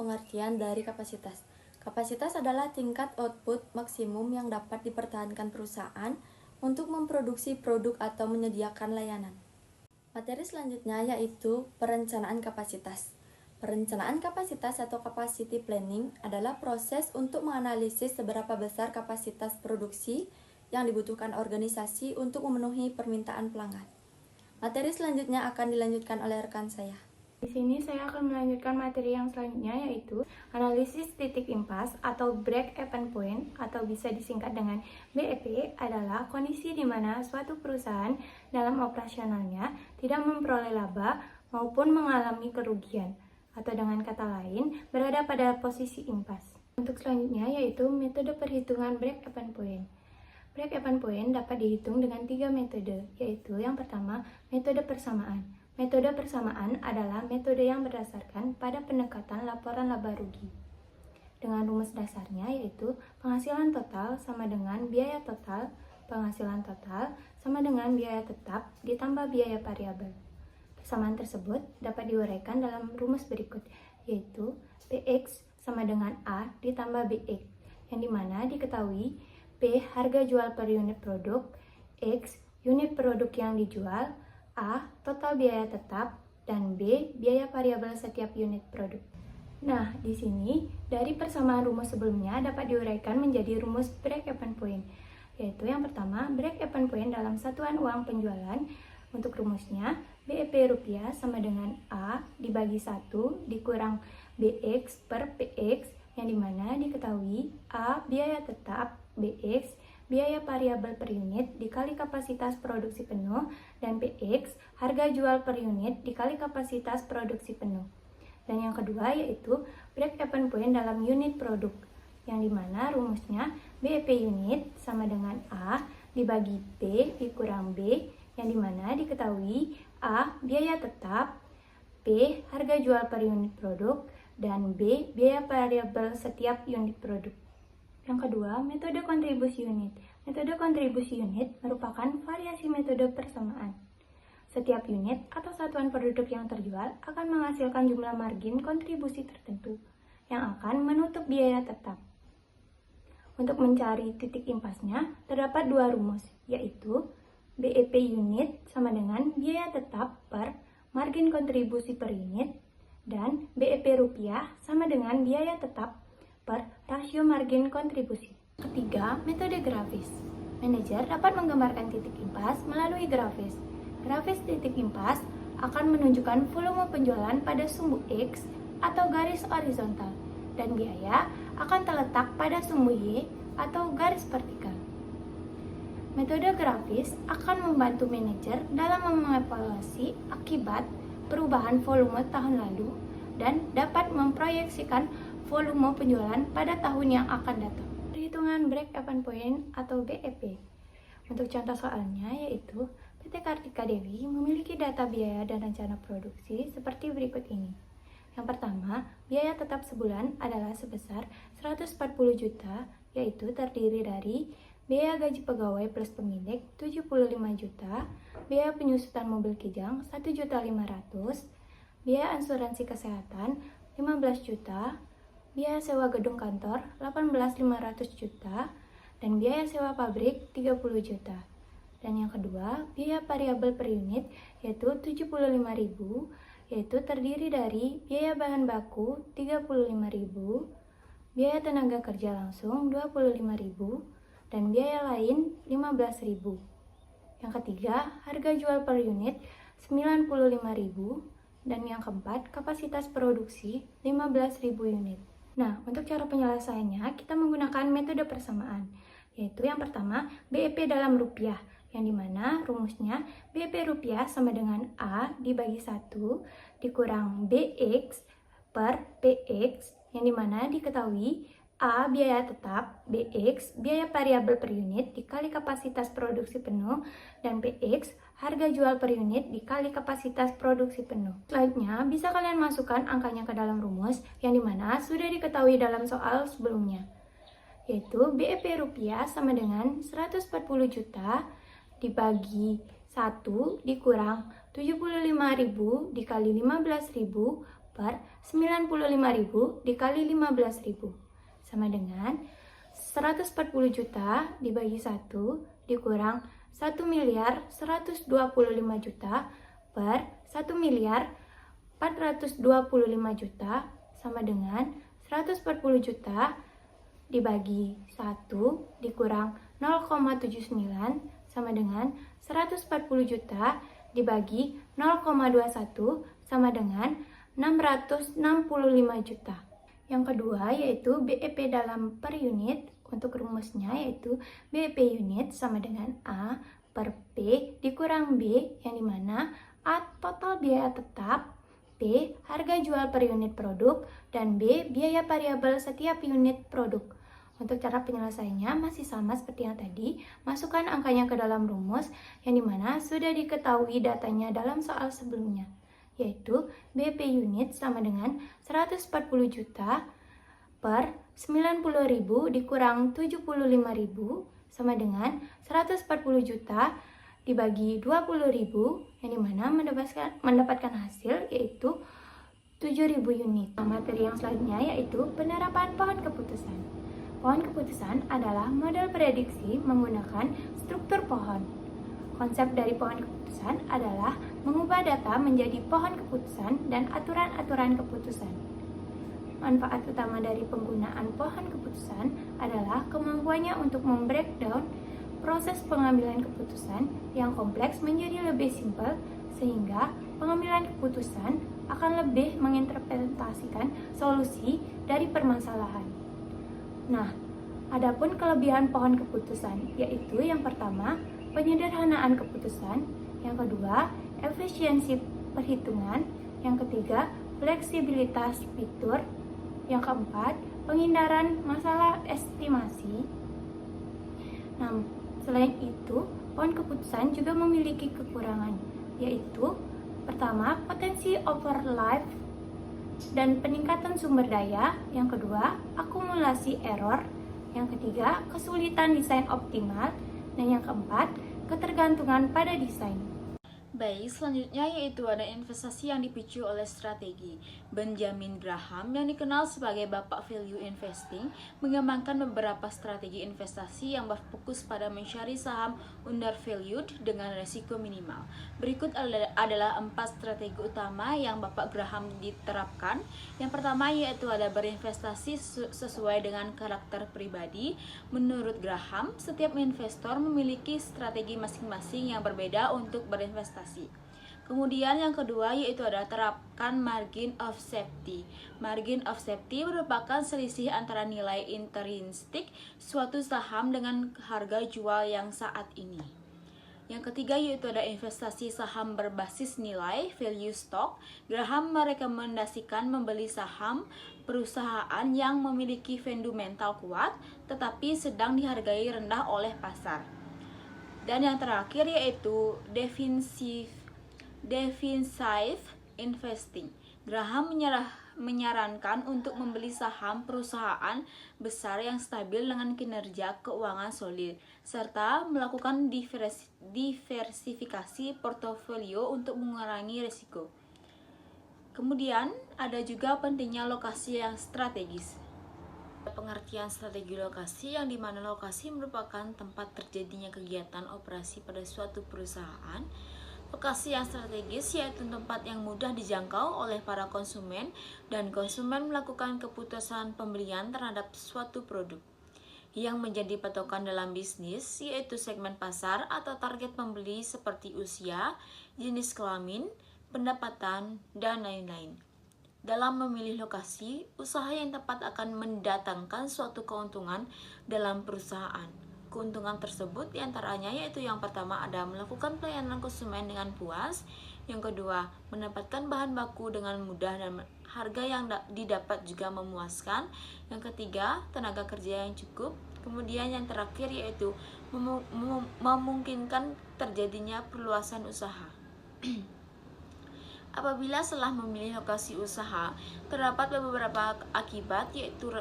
pengertian dari kapasitas. Kapasitas adalah tingkat output maksimum yang dapat dipertahankan perusahaan untuk memproduksi produk atau menyediakan layanan. Materi selanjutnya yaitu perencanaan kapasitas. Perencanaan kapasitas atau capacity planning adalah proses untuk menganalisis seberapa besar kapasitas produksi yang dibutuhkan organisasi untuk memenuhi permintaan pelanggan. Materi selanjutnya akan dilanjutkan oleh rekan saya. Di sini saya akan melanjutkan materi yang selanjutnya yaitu analisis titik impas atau break-even point atau bisa disingkat dengan BEP adalah kondisi di mana suatu perusahaan dalam operasionalnya tidak memperoleh laba maupun mengalami kerugian atau dengan kata lain berada pada posisi impas. Untuk selanjutnya yaitu metode perhitungan break-even point. Break-even point dapat dihitung dengan 3 metode, yaitu yang pertama metode persamaan. Metode persamaan adalah metode yang berdasarkan pada pendekatan laporan laba rugi. Dengan rumus dasarnya yaitu penghasilan total sama dengan biaya total, penghasilan total sama dengan biaya tetap ditambah biaya variabel. Persamaan tersebut dapat diuraikan dalam rumus berikut, yaitu PX sama dengan A ditambah BX, yang dimana diketahui P harga jual per unit produk, X unit produk yang dijual, A. Total biaya tetap, dan B. Biaya variabel setiap unit produk. Nah, di sini dari persamaan rumus sebelumnya dapat diuraikan menjadi rumus break-even point, yaitu yang pertama break-even point dalam satuan uang penjualan. Untuk rumusnya, BEP rupiah sama dengan A dibagi 1 dikurang BX per PX, yang dimana diketahui A. Biaya tetap, BX biaya variabel per unit dikali kapasitas produksi penuh, dan PX harga jual per unit dikali kapasitas produksi penuh. Dan yang kedua yaitu break-even point dalam unit produk, yang dimana rumusnya BEP unit sama dengan A dibagi P dikurang B, yang dimana diketahui A biaya tetap, P harga jual per unit produk, dan B biaya variabel setiap unit produk. Yang kedua, metode kontribusi unit. Metode kontribusi unit merupakan variasi metode persamaan. Setiap unit atau satuan produk yang terjual akan menghasilkan jumlah margin kontribusi tertentu yang akan menutup biaya tetap. Untuk mencari titik impasnya, terdapat dua rumus, yaitu BEP unit sama dengan biaya tetap per margin kontribusi per unit, dan BEP rupiah sama dengan biaya tetap per rasio margin kontribusi. Ketiga, metode grafis. Manajer dapat menggambarkan titik impas melalui grafis. Grafis titik impas akan menunjukkan volume penjualan pada sumbu X atau garis horizontal, dan biaya akan terletak pada sumbu Y atau garis vertikal. Metode grafis akan membantu manajer dalam mengevaluasi akibat perubahan volume tahun lalu dan dapat memproyeksikan volume penjualan pada tahun yang akan datang. Perhitungan break-even point atau BEP. Untuk contoh soalnya yaitu PT Kartika Dewi memiliki data biaya dan rencana produksi seperti berikut ini. Yang pertama, biaya tetap sebulan adalah sebesar 140 juta, yaitu terdiri dari biaya gaji pegawai plus pemilik 75 juta, biaya penyusutan mobil kijang 1.500.000, biaya asuransi kesehatan 15 juta, biaya sewa gedung kantor 18.500 juta, dan biaya sewa pabrik 30 juta. Dan yang kedua, biaya variabel per unit yaitu 75.000, yaitu terdiri dari biaya bahan baku 35.000, biaya tenaga kerja langsung 25.000, dan biaya lain 15.000. Yang ketiga, harga jual per unit 95.000, dan yang keempat, kapasitas produksi 15.000 unit. Nah, untuk cara penyelesaiannya, kita menggunakan metode persamaan, yaitu yang pertama, BEP dalam rupiah, yang dimana rumusnya BEP rupiah sama dengan A dibagi 1 dikurang BX per PX, yang dimana diketahui A biaya tetap, BX biaya variabel per unit dikali kapasitas produksi penuh, dan PX harga jual per unit dikali kapasitas produksi penuh. Selanjutnya, bisa kalian masukkan angkanya ke dalam rumus yang dimana sudah diketahui dalam soal sebelumnya, yaitu BEP rupiah sama dengan 140 juta dibagi 1 dikurang 75.000 dikali 15.000 per 95.000 dikali 15.000 sama dengan 140 juta dibagi 1 dikurang 1.125 juta per 1.425 juta sama dengan 140 juta dibagi 1 dikurang 0,79 sama dengan 140 juta dibagi 0,21 sama dengan 665 juta. Yang kedua yaitu BEP dalam per unit. Untuk rumusnya yaitu BEP unit sama dengan A per P dikurang B, yang dimana A total biaya tetap, P harga jual per unit produk, dan B biaya variabel setiap unit produk. Untuk cara penyelesaiannya masih sama seperti yang tadi, masukkan angkanya ke dalam rumus yang dimana sudah diketahui datanya dalam soal sebelumnya, yaitu BP unit sama dengan 140 juta per 90.000 dikurang 75.000 sama dengan 140 juta dibagi 20.000, yang dimana mendapatkan hasil yaitu 7.000 unit. Materi yang selanjutnya yaitu penerapan pohon keputusan. Pohon keputusan adalah model prediksi menggunakan struktur pohon. Konsep dari pohon keputusan adalah mengubah data menjadi pohon keputusan dan aturan-aturan keputusan. Manfaat utama dari penggunaan pohon keputusan adalah kemampuannya untuk membreakdown proses pengambilan keputusan yang kompleks menjadi lebih simpel, sehingga pengambilan keputusan akan lebih menginterpretasikan solusi dari permasalahan. Nah, adapun kelebihan pohon keputusan yaitu yang pertama, penyederhanaan keputusan, yang kedua, efisiensi perhitungan, yang ketiga, fleksibilitas fitur, yang keempat, penghindaran masalah estimasi. Nah, selain itu, pohon keputusan juga memiliki kekurangan, yaitu pertama, potensi overlife dan peningkatan sumber daya, yang kedua, akumulasi error, yang ketiga, kesulitan desain optimal, dan yang keempat, ketergantungan pada desain. Baik, selanjutnya yaitu ada investasi yang dipicu oleh strategi. Benjamin Graham yang dikenal sebagai Bapak Value Investing mengembangkan beberapa strategi investasi yang berfokus pada mencari saham undervalued dengan risiko minimal. Berikut adalah 4 strategi utama yang Bapak Graham diterapkan. Yang pertama yaitu ada berinvestasi sesuai dengan karakter pribadi. Menurut Graham, setiap investor memiliki strategi masing-masing yang berbeda untuk berinvestasi. Kemudian yang kedua yaitu ada terapkan margin of safety. Margin of safety merupakan selisih antara nilai intrinsik suatu saham dengan harga jual yang saat ini. Yang ketiga yaitu ada investasi saham berbasis nilai, value stock. Graham merekomendasikan membeli saham perusahaan yang memiliki fundamental kuat tetapi sedang dihargai rendah oleh pasar. Dan yang terakhir yaitu defensive investing. Graham menyarankan untuk membeli saham perusahaan besar yang stabil dengan kinerja keuangan solid, serta melakukan diversifikasi portofolio untuk mengurangi risiko. Kemudian ada juga pentingnya lokasi yang strategis. Pengertian strategi lokasi yang dimana lokasi merupakan tempat terjadinya kegiatan operasi pada suatu perusahaan. Lokasi yang strategis yaitu tempat yang mudah dijangkau oleh para konsumen dan konsumen melakukan keputusan pembelian terhadap suatu produk. Yang menjadi patokan dalam bisnis yaitu segmen pasar atau target pembeli seperti usia, jenis kelamin, pendapatan, dan lain-lain. Dalam memilih lokasi, usaha yang tepat akan mendatangkan suatu keuntungan dalam perusahaan. Keuntungan tersebut diantaranya yaitu yang pertama ada melakukan pelayanan konsumen dengan puas, yang kedua mendapatkan bahan baku dengan mudah dan harga yang didapat juga memuaskan, yang ketiga tenaga kerja yang cukup, kemudian yang terakhir yaitu memungkinkan terjadinya perluasan usaha. Apabila setelah memilih lokasi usaha, terdapat beberapa akibat yaitu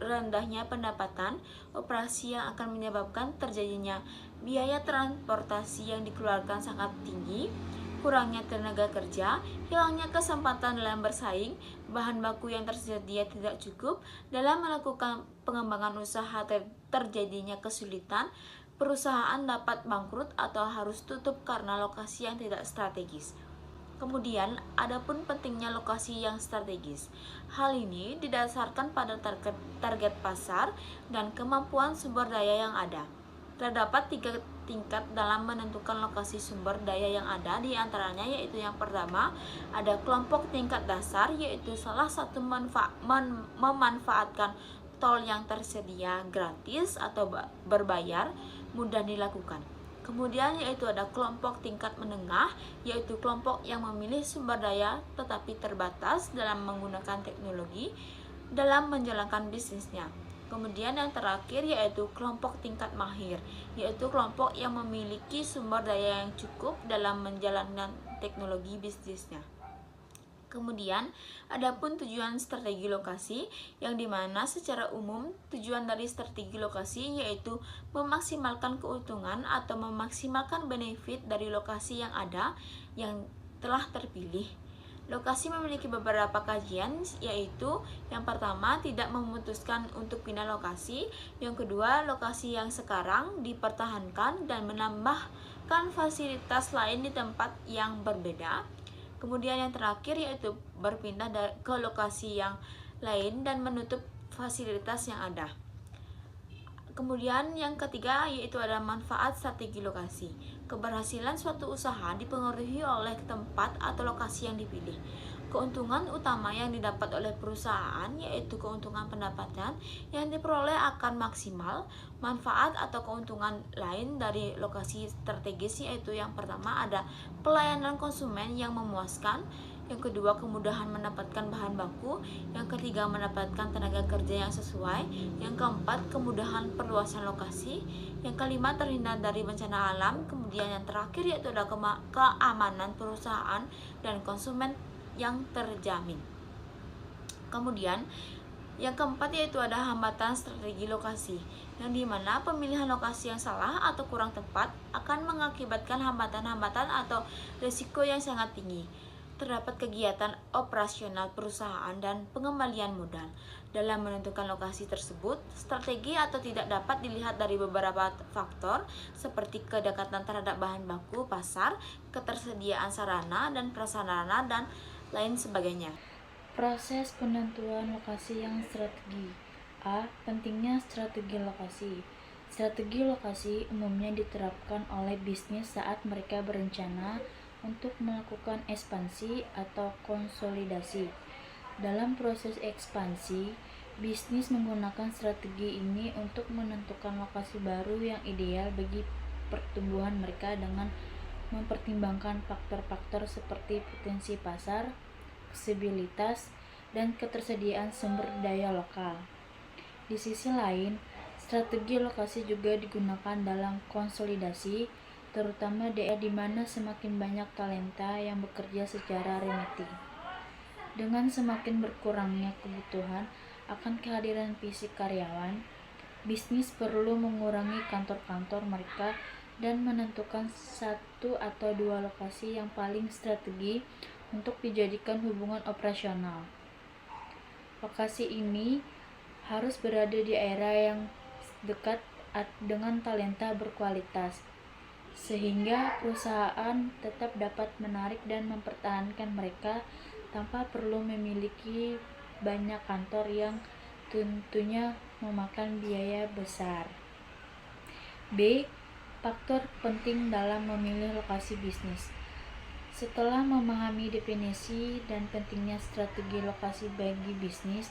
rendahnya pendapatan operasi yang akan menyebabkan terjadinya biaya transportasi yang dikeluarkan sangat tinggi, kurangnya tenaga kerja, hilangnya kesempatan dalam bersaing, bahan baku yang tersedia tidak cukup dalam melakukan pengembangan usaha, terjadinya kesulitan, perusahaan dapat bangkrut atau harus tutup karena lokasi yang tidak strategis. Kemudian, adapun pentingnya lokasi yang strategis. Hal ini didasarkan pada target pasar dan kemampuan sumber daya yang ada. Terdapat 3 tingkat dalam menentukan lokasi sumber daya yang ada, di antaranya yaitu yang pertama, ada kelompok tingkat dasar, yaitu salah satu memanfaatkan tol yang tersedia gratis atau berbayar, mudah dilakukan. Kemudian yaitu ada kelompok tingkat menengah, yaitu kelompok yang memilih sumber daya tetapi terbatas dalam menggunakan teknologi dalam menjalankan bisnisnya. Kemudian yang terakhir yaitu kelompok tingkat mahir, yaitu kelompok yang memiliki sumber daya yang cukup dalam menjalankan teknologi bisnisnya. Kemudian, adapun tujuan strategi lokasi, yang dimana secara umum tujuan dari strategi lokasi yaitu memaksimalkan keuntungan atau memaksimalkan benefit dari lokasi yang ada yang telah terpilih. Lokasi memiliki beberapa kajian, yaitu yang pertama, tidak memutuskan untuk pindah lokasi, yang kedua, lokasi yang sekarang dipertahankan dan menambahkan fasilitas lain di tempat yang berbeda. Kemudian yang terakhir yaitu berpindah ke lokasi yang lain dan menutup fasilitas yang ada. Kemudian yang ketiga yaitu ada manfaat strategi lokasi. Keberhasilan suatu usaha dipengaruhi oleh tempat atau lokasi yang dipilih. Keuntungan utama yang didapat oleh perusahaan yaitu keuntungan pendapatan yang diperoleh akan maksimal. Manfaat atau keuntungan lain dari lokasi strategis yaitu yang pertama ada pelayanan konsumen yang memuaskan, yang kedua kemudahan mendapatkan bahan baku, yang ketiga mendapatkan tenaga kerja yang sesuai, yang keempat kemudahan perluasan lokasi, yang kelima terhindar dari bencana alam, kemudian yang terakhir yaitu ada keamanan perusahaan dan konsumen yang terjamin. Kemudian yang keempat yaitu ada hambatan strategi lokasi, yang dimana pemilihan lokasi yang salah atau kurang tepat akan mengakibatkan hambatan-hambatan atau risiko yang sangat tinggi. Terdapat kegiatan operasional perusahaan dan pengembalian modal. Dalam menentukan lokasi tersebut, strategi atau tidak dapat dilihat dari beberapa faktor seperti kedekatan terhadap bahan baku pasar, ketersediaan sarana dan prasarana, dan lain sebagainya. Proses penentuan lokasi yang strategi. A. Pentingnya strategi lokasi. Strategi lokasi umumnya diterapkan oleh bisnis saat mereka berencana untuk melakukan ekspansi atau konsolidasi. Dalam proses ekspansi, bisnis menggunakan strategi ini untuk menentukan lokasi baru yang ideal bagi pertumbuhan mereka dengan mempertimbangkan faktor-faktor seperti potensi pasar, aksesibilitas, dan ketersediaan sumber daya lokal. Di sisi lain, strategi lokasi juga digunakan dalam konsolidasi, terutama daerah di mana semakin banyak talenta yang bekerja secara remotely. Dengan semakin berkurangnya kebutuhan akan kehadiran fisik karyawan, bisnis perlu mengurangi kantor-kantor mereka dan menentukan 1 atau 2 lokasi yang paling strategi untuk dijadikan hubungan operasional. Lokasi ini harus berada di area yang dekat dengan talenta berkualitas, sehingga perusahaan tetap dapat menarik dan mempertahankan mereka tanpa perlu memiliki banyak kantor yang tentunya memakan biaya besar. B. Faktor penting dalam memilih lokasi bisnis. Setelah memahami definisi dan pentingnya strategi lokasi bagi bisnis,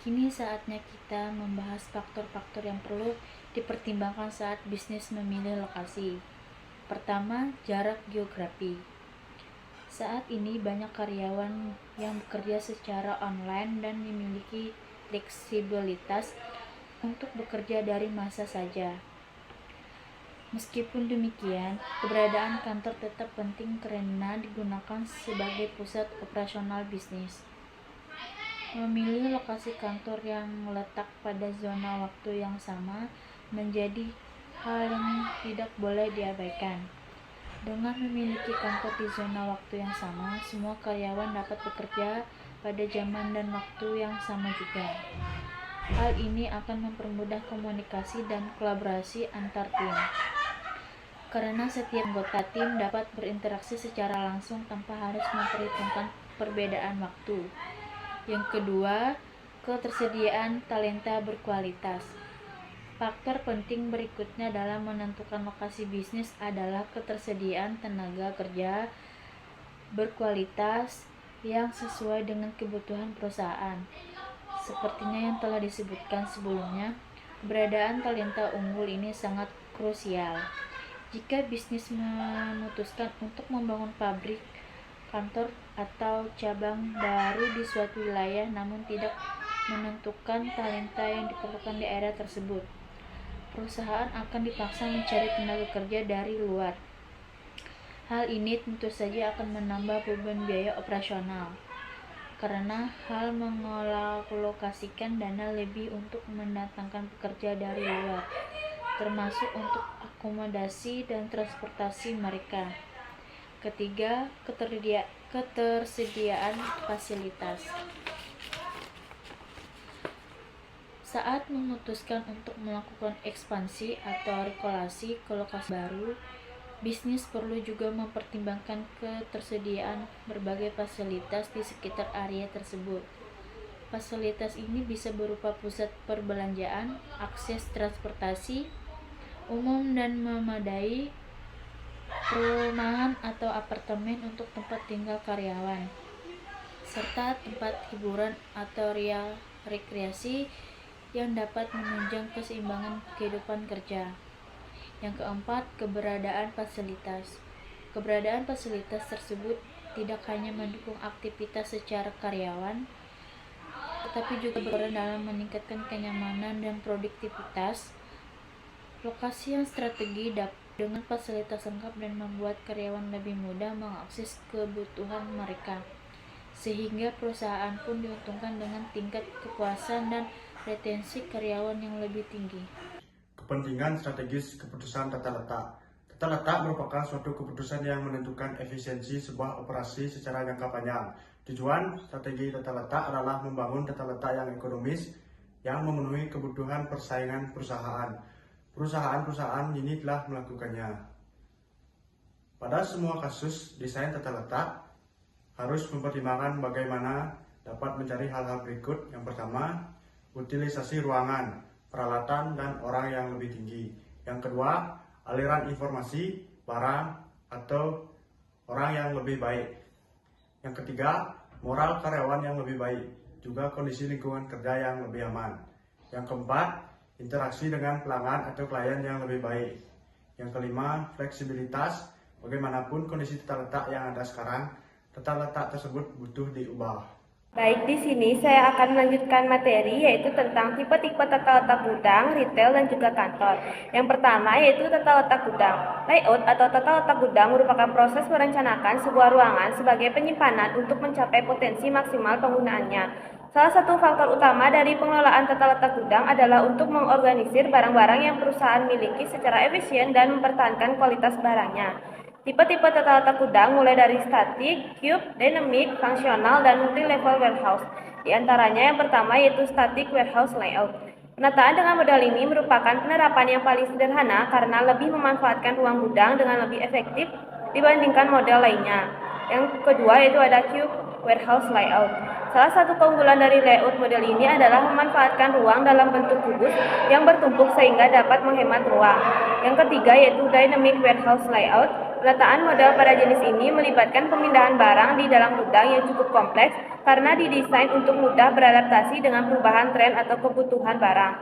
kini saatnya kita membahas faktor-faktor yang perlu dipertimbangkan saat bisnis memilih lokasi. Pertama, jarak geografi. Saat ini banyak karyawan yang bekerja secara online dan memiliki fleksibilitas untuk bekerja dari mana saja. Meskipun demikian, keberadaan kantor tetap penting karena digunakan sebagai pusat operasional bisnis. Memilih lokasi kantor yang letak pada zona waktu yang sama menjadi hal yang tidak boleh diabaikan. Dengan memiliki kantor di zona waktu yang sama, semua karyawan dapat bekerja pada zaman dan waktu yang sama juga. Hal ini akan mempermudah komunikasi dan kolaborasi antar tim, karena setiap anggota tim dapat berinteraksi secara langsung tanpa harus memperhitungkan perbedaan waktu. Yang kedua, ketersediaan talenta berkualitas. Faktor penting berikutnya dalam menentukan lokasi bisnis adalah ketersediaan tenaga kerja berkualitas yang sesuai dengan kebutuhan perusahaan. Sepertinya yang telah disebutkan sebelumnya, keberadaan talenta unggul ini sangat krusial. Jika bisnis memutuskan untuk membangun pabrik, kantor, atau cabang baru di suatu wilayah namun tidak menentukan talenta yang diperlukan di area tersebut, perusahaan akan dipaksa mencari tenaga kerja dari luar. Hal ini tentu saja akan menambah beban biaya operasional, karena hal mengalokasikan dana lebih untuk mendatangkan pekerja dari luar, termasuk untuk akomodasi dan transportasi mereka. Ketiga, ketersediaan fasilitas. Saat memutuskan untuk melakukan ekspansi atau relokasi ke lokasi baru, bisnis perlu juga mempertimbangkan ketersediaan berbagai fasilitas di sekitar area tersebut. Fasilitas ini bisa berupa pusat perbelanjaan, akses transportasi umum dan memadai, perumahan atau apartemen untuk tempat tinggal karyawan, serta tempat hiburan atau rekreasi yang dapat menunjang keseimbangan kehidupan kerja. Yang keempat, keberadaan fasilitas. Keberadaan fasilitas tersebut tidak hanya mendukung aktivitas secara karyawan, tetapi juga berperan dalam meningkatkan kenyamanan dan produktivitas. Lokasi yang strategi dengan fasilitas lengkap dan membuat karyawan lebih mudah mengakses kebutuhan mereka, sehingga perusahaan pun diuntungkan dengan tingkat kepuasan dan retensi karyawan yang lebih tinggi. Kepentingan strategis keputusan tata letak. Tata letak merupakan suatu keputusan yang menentukan efisiensi sebuah operasi secara jangka panjang. Tujuan strategi tata letak adalah membangun tata letak yang ekonomis yang memenuhi kebutuhan persaingan perusahaan. Perusahaan-perusahaan ini telah melakukannya. Pada semua kasus, desain tata letak harus mempertimbangkan bagaimana dapat mencari hal-hal berikut. Yang pertama, utilisasi ruangan, peralatan, dan orang yang lebih tinggi. Yang kedua, aliran informasi, barang, atau orang yang lebih baik. Yang ketiga, moral karyawan yang lebih baik, juga kondisi lingkungan kerja yang lebih aman. Yang keempat, interaksi dengan pelanggan atau klien yang lebih baik. Yang kelima, fleksibilitas. Bagaimanapun kondisi tata letak yang ada sekarang, tata letak tersebut butuh diubah. Baik, di sini saya akan melanjutkan materi yaitu tentang tipe-tipe tata letak gudang, retail, dan juga kantor. Yang pertama yaitu tata letak gudang. Layout atau tata letak gudang merupakan proses merencanakan sebuah ruangan sebagai penyimpanan untuk mencapai potensi maksimal penggunaannya. Salah satu faktor utama dari pengelolaan tata letak gudang adalah untuk mengorganisir barang-barang yang perusahaan miliki secara efisien dan mempertahankan kualitas barangnya. Tipe-tipe tata letak gudang mulai dari static, cube, dynamic, fungsional, dan multi-level warehouse. Di antaranya yang pertama yaitu static warehouse layout. Penataan dengan model ini merupakan penerapan yang paling sederhana karena lebih memanfaatkan ruang gudang dengan lebih efektif dibandingkan model lainnya. Yang kedua yaitu ada cube warehouse layout. Salah satu keunggulan dari layout model ini adalah memanfaatkan ruang dalam bentuk kubus yang bertumpuk sehingga dapat menghemat ruang. Yang ketiga yaitu dynamic warehouse layout. Penataan model pada jenis ini melibatkan pemindahan barang di dalam gudang yang cukup kompleks karena didesain untuk mudah beradaptasi dengan perubahan tren atau kebutuhan barang.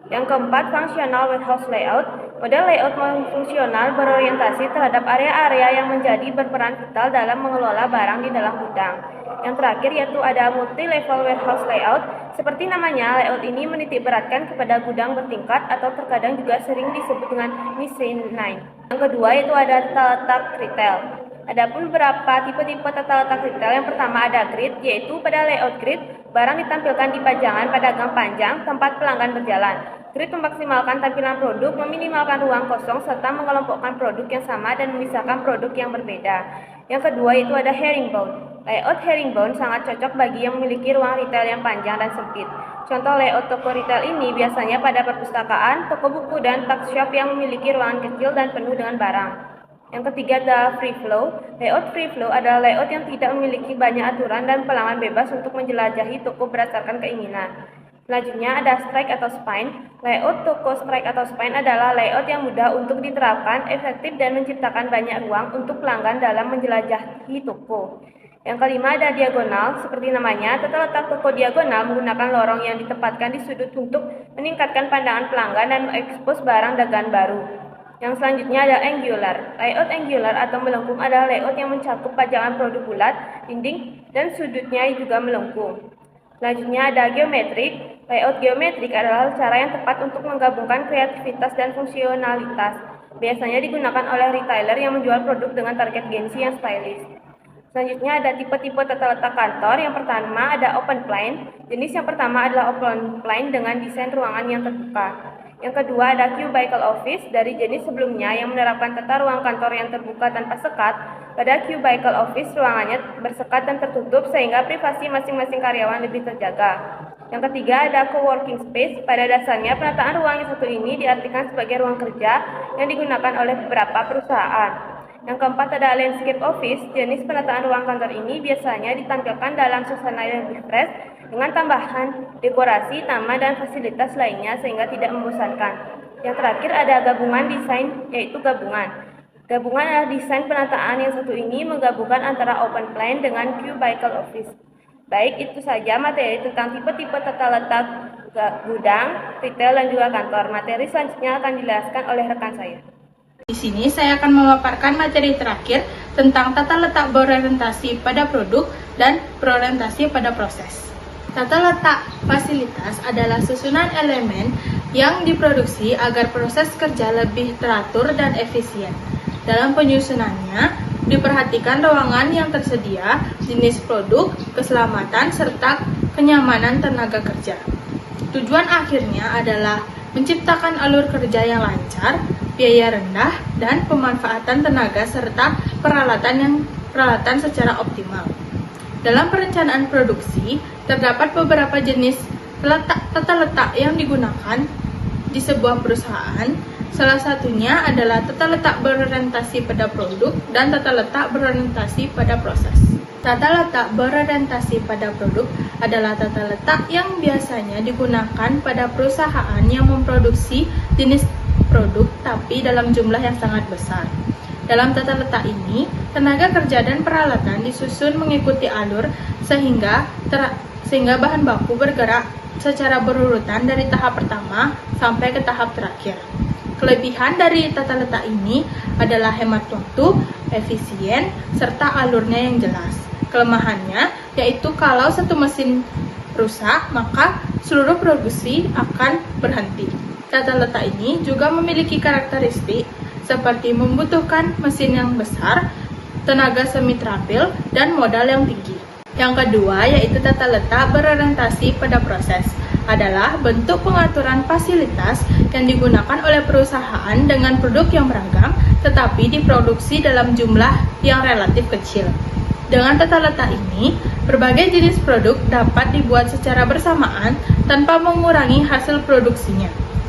Yang keempat, functional warehouse layout. Model layout fungsional berorientasi terhadap area-area yang menjadi berperan vital dalam mengelola barang di dalam gudang. Yang terakhir yaitu ada multi-level warehouse layout. Seperti namanya, layout ini menitik beratkan kepada gudang bertingkat atau terkadang juga sering disebut dengan mezzanine. Yang kedua yaitu ada tata letak retail. Adapun beberapa tipe-tipe tata letak retail, yang pertama ada grid, yaitu pada layout grid, barang ditampilkan di pajangan pada gang panjang tempat pelanggan berjalan. Grid memaksimalkan tampilan produk, meminimalkan ruang kosong, serta mengelompokkan produk yang sama dan memisahkan produk yang berbeda. Yang kedua itu ada herringbone. Layout herringbone sangat cocok bagi yang memiliki ruang retail yang panjang dan sempit. Contoh layout toko retail ini biasanya pada perpustakaan, toko buku, dan tuck shop yang memiliki ruangan kecil dan penuh dengan barang. Yang ketiga adalah free flow. Layout free flow adalah layout yang tidak memiliki banyak aturan dan pelanggan bebas untuk menjelajahi toko berdasarkan keinginan. Selanjutnya ada strike atau spine. Layout toko strike atau spine adalah layout yang mudah untuk diterapkan, efektif, dan menciptakan banyak ruang untuk pelanggan dalam menjelajahi toko. Yang kelima ada diagonal. Seperti namanya, tata letak toko diagonal menggunakan lorong yang ditempatkan di sudut untuk meningkatkan pandangan pelanggan dan mengekspos barang dagangan baru. Yang selanjutnya ada angular. Layout angular atau melengkung adalah layout yang mencakup pajangan produk bulat, dinding, dan sudutnya juga melengkung. Selanjutnya ada geometrik. Layout geometrik adalah cara yang tepat untuk menggabungkan kreativitas dan fungsionalitas. Biasanya digunakan oleh retailer yang menjual produk dengan target gengsi yang stylish. Selanjutnya ada tipe-tipe tata letak kantor. Yang pertama ada open plan. Jenis yang pertama adalah open plan dengan desain ruangan yang terbuka. Yang kedua ada cubicle office. Dari jenis sebelumnya yang menerapkan tata ruang kantor yang terbuka tanpa sekat, pada cubicle office ruangannya bersekat dan tertutup sehingga privasi masing-masing karyawan lebih terjaga. Yang ketiga ada co-working space. Pada dasarnya penataan ruang yang satu ini diartikan sebagai ruang kerja yang digunakan oleh beberapa perusahaan. Yang keempat ada landscape office. Jenis penataan ruang kantor ini biasanya ditampilkan dalam suasana yang lebih fresh dengan tambahan dekorasi, taman, dan fasilitas lainnya sehingga tidak membosankan. Yang terakhir ada gabungan desain, yaitu gabungan. Gabungan adalah desain penataan yang satu ini menggabungkan antara open plan dengan cubicle office. Baik, itu saja materi tentang tipe-tipe tata letak gudang, retail, dan juga kantor. Materi selanjutnya akan dijelaskan oleh rekan saya. Di sini saya akan memaparkan materi terakhir tentang tata letak berorientasi pada produk dan berorientasi pada proses. Tata letak fasilitas adalah susunan elemen yang diproduksi agar proses kerja lebih teratur dan efisien. Dalam penyusunannya, diperhatikan ruangan yang tersedia, jenis produk, keselamatan, serta kenyamanan tenaga kerja. Tujuan akhirnya adalah menciptakan alur kerja yang lancar, biaya rendah, dan pemanfaatan tenaga serta peralatan secara optimal. Dalam perencanaan produksi, terdapat beberapa jenis tata letak yang digunakan di sebuah perusahaan. Salah satunya adalah tata letak berorientasi pada produk dan tata letak berorientasi pada proses. Tata letak berorientasi pada produk adalah tata letak yang biasanya digunakan pada perusahaan yang memproduksi jenis produk tapi dalam jumlah yang sangat besar. Dalam tata letak ini, tenaga kerja dan peralatan disusun mengikuti alur sehingga bahan baku bergerak secara berurutan dari tahap pertama sampai ke tahap terakhir. Kelebihan dari tata letak ini adalah hemat waktu, efisien, serta alurnya yang jelas. Kelemahannya yaitu kalau satu mesin rusak, maka seluruh produksi akan berhenti. Tata letak ini juga memiliki karakteristik seperti membutuhkan mesin yang besar, tenaga semi terampil, dan modal yang tinggi. Yang kedua yaitu tata letak berorientasi pada proses, adalah bentuk pengaturan fasilitas yang digunakan oleh perusahaan dengan produk yang beragam tetapi diproduksi dalam jumlah yang relatif kecil. Dengan tata letak ini, berbagai jenis produk dapat dibuat secara bersamaan tanpa mengurangi hasil produksinya.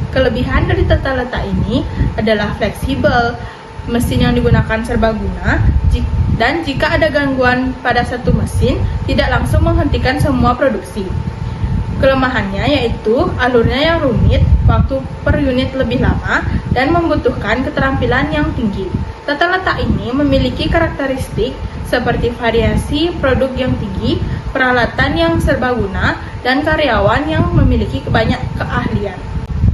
Kelebihan dari tata letak ini adalah fleksibel, mesin yang digunakan serbaguna, dan jika ada gangguan pada satu mesin, tidak langsung menghentikan semua produksi. Kelemahannya yaitu alurnya yang rumit, waktu per unit lebih lama, dan membutuhkan keterampilan yang tinggi. Tata letak ini memiliki karakteristik seperti variasi produk yang tinggi, peralatan yang serbaguna, dan karyawan yang memiliki banyak keahlian.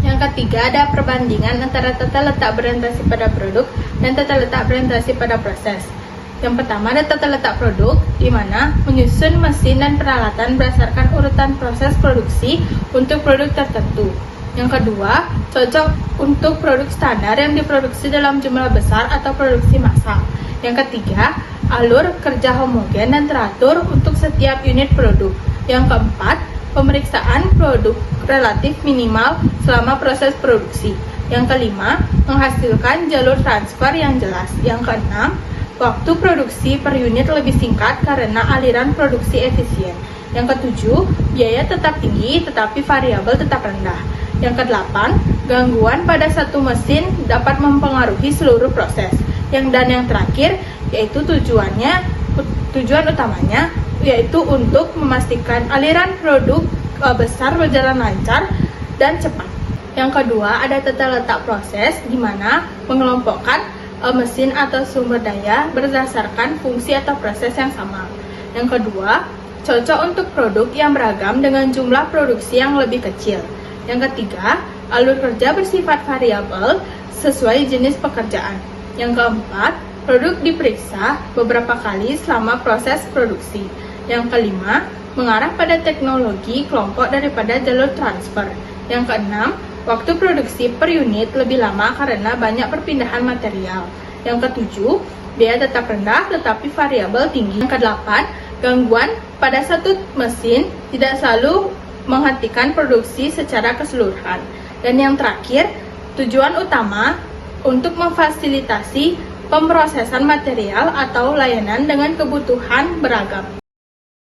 Yang ketiga ada perbandingan antara tata letak berorientasi pada produk dan tata letak berorientasi pada proses. Yang pertama ada tata letak produk, di mana menyusun mesin dan peralatan berdasarkan urutan proses produksi untuk produk tertentu. Yang kedua, cocok untuk produk standar yang diproduksi dalam jumlah besar atau produksi massal. Yang ketiga, alur kerja homogen dan teratur untuk setiap unit produk. Yang keempat, pemeriksaan produk relatif minimal selama proses produksi. Yang kelima, menghasilkan jalur transfer yang jelas. Yang keenam, waktu produksi per unit lebih singkat karena aliran produksi efisien. Yang ketujuh, biaya tetap tinggi tetapi variabel tetap rendah. Yang kedelapan, gangguan pada satu mesin dapat mempengaruhi seluruh proses. Yang terakhir, yaitu tujuan utamanya yaitu untuk memastikan aliran produk besar berjalan lancar dan cepat. Yang kedua, ada tata letak proses di mana mengelompokkan mesin atau sumber daya berdasarkan fungsi atau proses yang sama. Yang kedua, cocok untuk produk yang beragam dengan jumlah produksi yang lebih kecil. Yang ketiga, alur kerja bersifat variabel sesuai jenis pekerjaan. Yang keempat, produk diperiksa beberapa kali selama proses produksi. Yang kelima, mengarah pada teknologi kelompok daripada jalur transfer. Yang keenam, waktu produksi per unit lebih lama karena banyak perpindahan material. Yang ketujuh, biaya tetap rendah tetapi variabel tinggi. Yang kedelapan, gangguan pada satu mesin tidak selalu menghentikan produksi secara keseluruhan. Dan yang terakhir, tujuan utama untuk memfasilitasi pemrosesan material atau layanan dengan kebutuhan beragam.